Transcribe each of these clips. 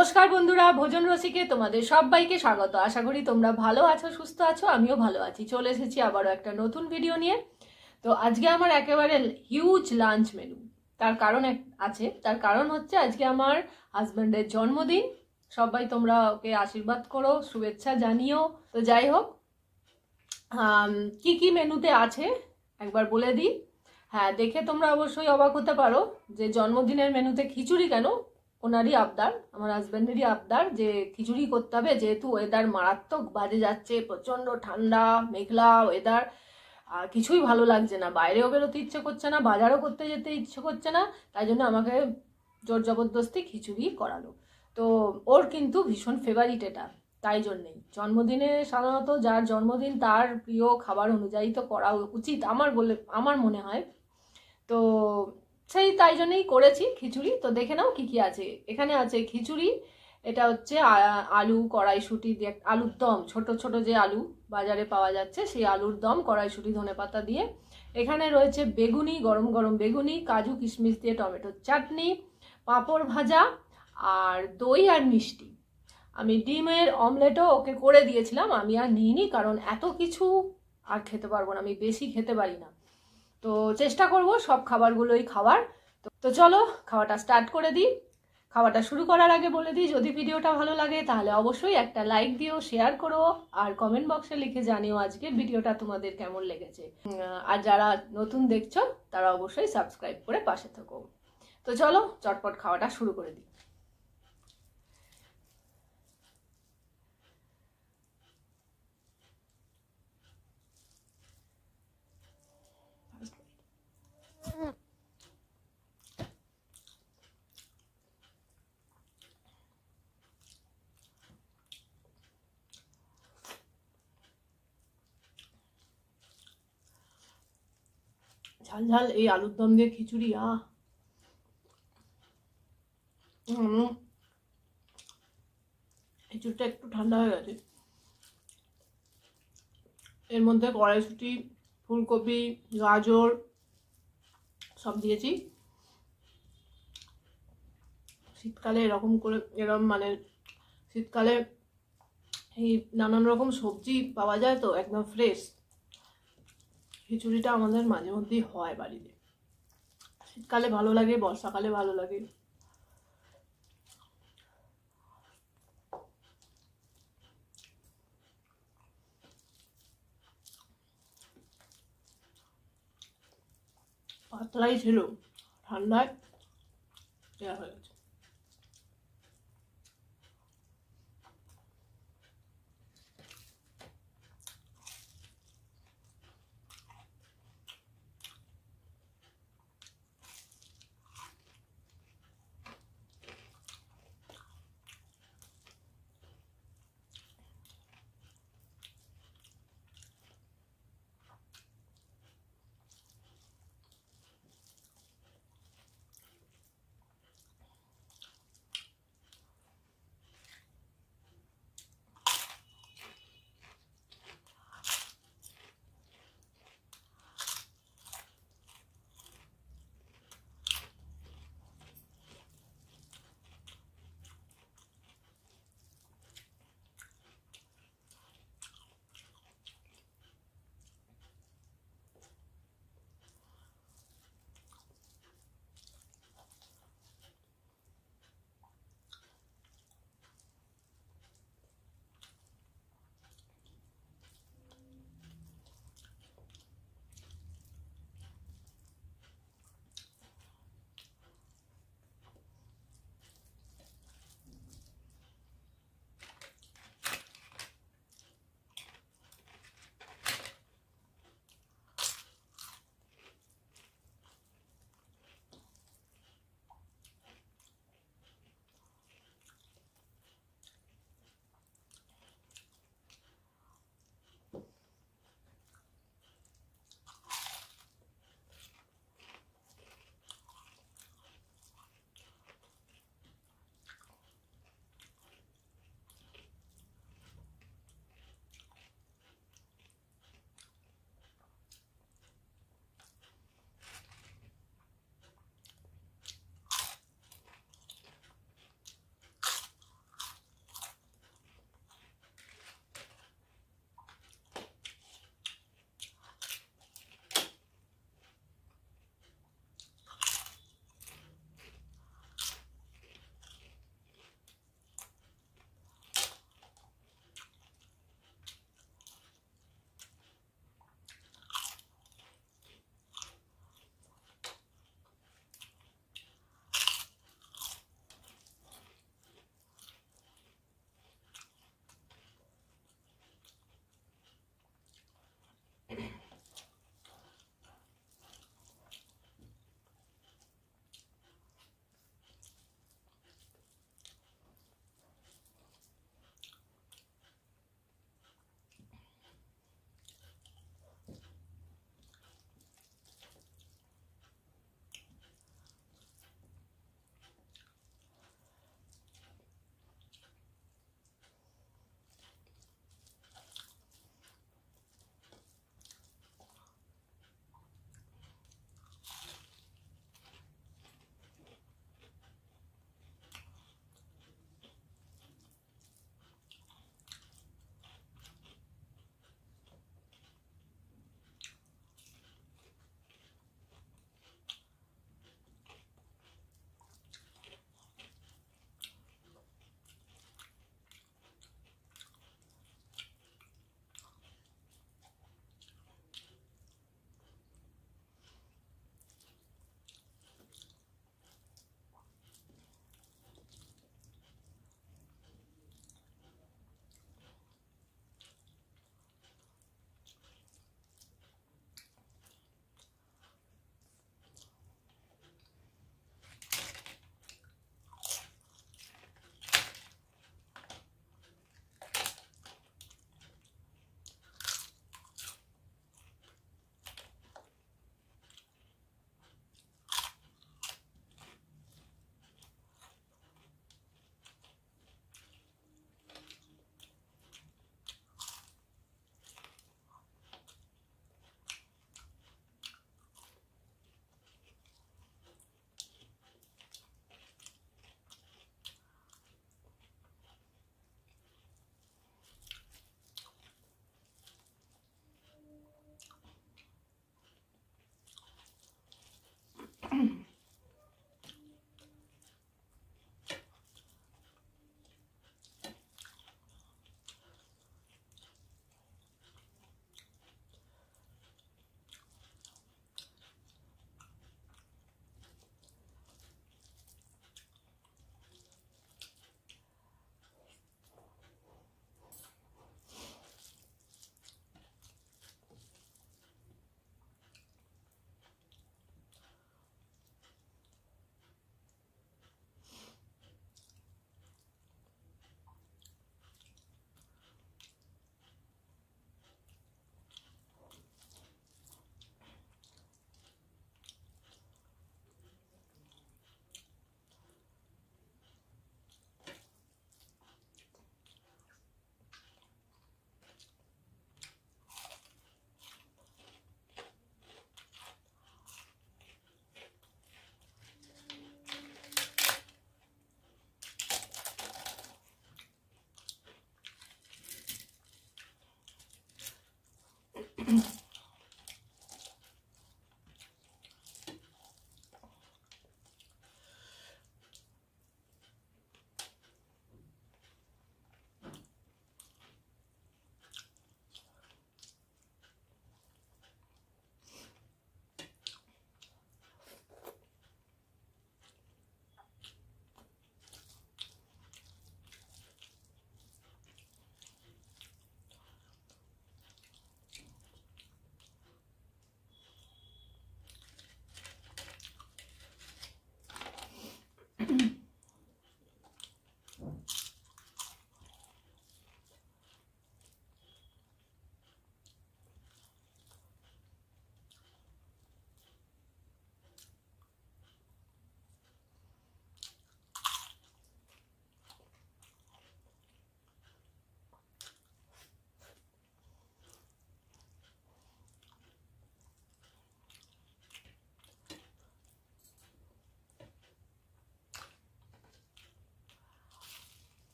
নমস্কার বন্ধুরা, ভোজন রসিকে তোমাদের সবাইকে স্বাগত। আশা করি তোমরা ভালো আছো, সুস্থ আছো, আমিও ভালো আছি। চলে এসেছি আবারও একটা নতুন ভিডিও নিয়ে। তো আজকে আমার একেবারে হিউজ লাঞ্চ মেনু। তার কারণ আছে, তার কারণ হচ্ছে আজকে আমার হাজব্যান্ডের জন্মদিন। সবাই তোমরা ওকে আশীর্বাদ করো, শুভেচ্ছা জানিও। তো যাই হোক, কি কি মেনুতে আছে একবার বলে দিই। হ্যাঁ, দেখে তোমরা অবশ্যই অবাক হতে পারো যে জন্মদিনের মেনুতে খিচুড়ি কেন। ওনারই আবদার, আমার হাজব্যান্ডেরই আবদার যে খিচুড়ি করতে হবে, যেহেতু ওয়েদার মারাত্মক বাজে যাচ্ছে, প্রচণ্ড ঠান্ডা মেঘলা ওয়েদার, আর কিছুই ভালো লাগছে না, বাইরেও বেরোতে ইচ্ছে করছে না, বাজারও করতে যেতে ইচ্ছে করছে না। তাই জন্য আমাকে জোর জবরদস্তি খিচুড়ি করালো। তো ওর কিন্তু ভীষণ ফেভারিট এটা, তাই জন্যেই জন্মদিনে সাধারণত যার জন্মদিন তার প্রিয় খাবার অনুযায়ী তো করা উচিত আমার মনে হয়। তো তাই জন্যই করেছি খিচুড়ি। তো দেখে নাও কি কি আছে। এখানে আছে খিচুড়ি, এটা হচ্ছে আলু কড়াইশুঁটি দিয়ে, আলুর দম, ছোট ছোট যে আলু বাজারে পাওয়া যাচ্ছে সেই আলুর দম, কড়াইশুঁটি ধনেপাতা দিয়ে। এখানে রয়েছে বেগুনি, গরম গরম বেগুনি, কাজু কিশমিশ দিয়ে টমেটোর চাটনি, পাঁপড় ভাজা, আর দই আর মিষ্টি। আমি ডিমের অমলেটও ওকে করে দিয়েছিলাম, আমি আর নিইনি, কারণ এত কিছু আর খেতে পারবো না, আমি বেশি খেতে পারি না। তো চেষ্টা করব সব খাবারগুলোই খাওয়ার। তো চলো খাওয়াটা স্টার্ট করে দিই। খাওয়াটা শুরু করার আগে বলে দিই, যদি ভিডিওটা ভালো লাগে তাহলে অবশ্যই একটা লাইক দিও, শেয়ার করো, আর কমেন্ট বক্সে লিখে জানিও আজকের ভিডিওটা তোমাদের কেমন লেগেছে। আর যারা নতুন দেখছো তারা অবশ্যই সাবস্ক্রাইব করে পাশে থাকো। তো চলো চটপট খাওয়াটা শুরু করে দিই। ঝাল ঝাল এই আলুর দম দিয়ে খিচুড়ি, খিচুড়িটা একটু ঠান্ডা হয়ে গেছে। এর মধ্যে কড়াইশুঁটি, ফুলকপি, গাজর সব দিয়েছি। শীতকালে এরকম মানে শীতকালে এই নানান রকম সবজি পাওয়া যায়, তো একদম ফ্রেশ। খিচুড়িটা আমাদের মাঝে মধ্যেই হয় বাড়িতে। শীতকালে ভালো লাগে, বর্ষাকালে ভালো লাগে। পাতলাই ছিল, ঠান্ডায় দেওয়া হয়ে গেছে।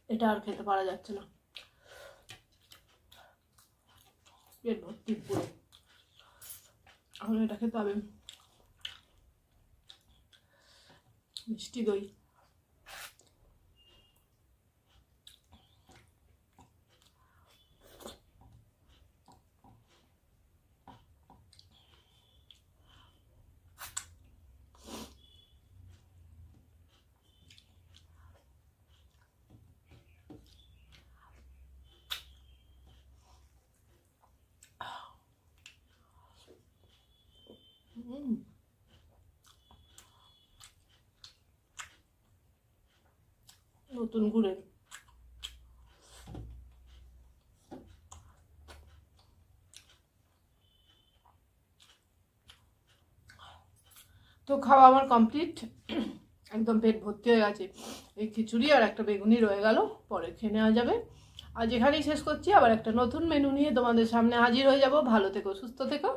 এটা আর খেতে পারা যাচ্ছে না, পেট ভর্তি পুরো। এখন এটা খেতে হবে মিষ্টি দই। নতুন গুড়ের তো খাওয়া আমার কমপ্লিট, একদম পেট ভর্তি হয়ে গেছে। এই খিচুড়ি আর একটা বেগুনি রয়ে গেল, পরে খেয়ে নেওয়া যাবে। আজ এখানেই শেষ করছি, আবার একটা নতুন মেনু নিয়ে তোমাদের সামনে হাজির হয়ে যাব। ভালো থেকো, সুস্থ থেকো।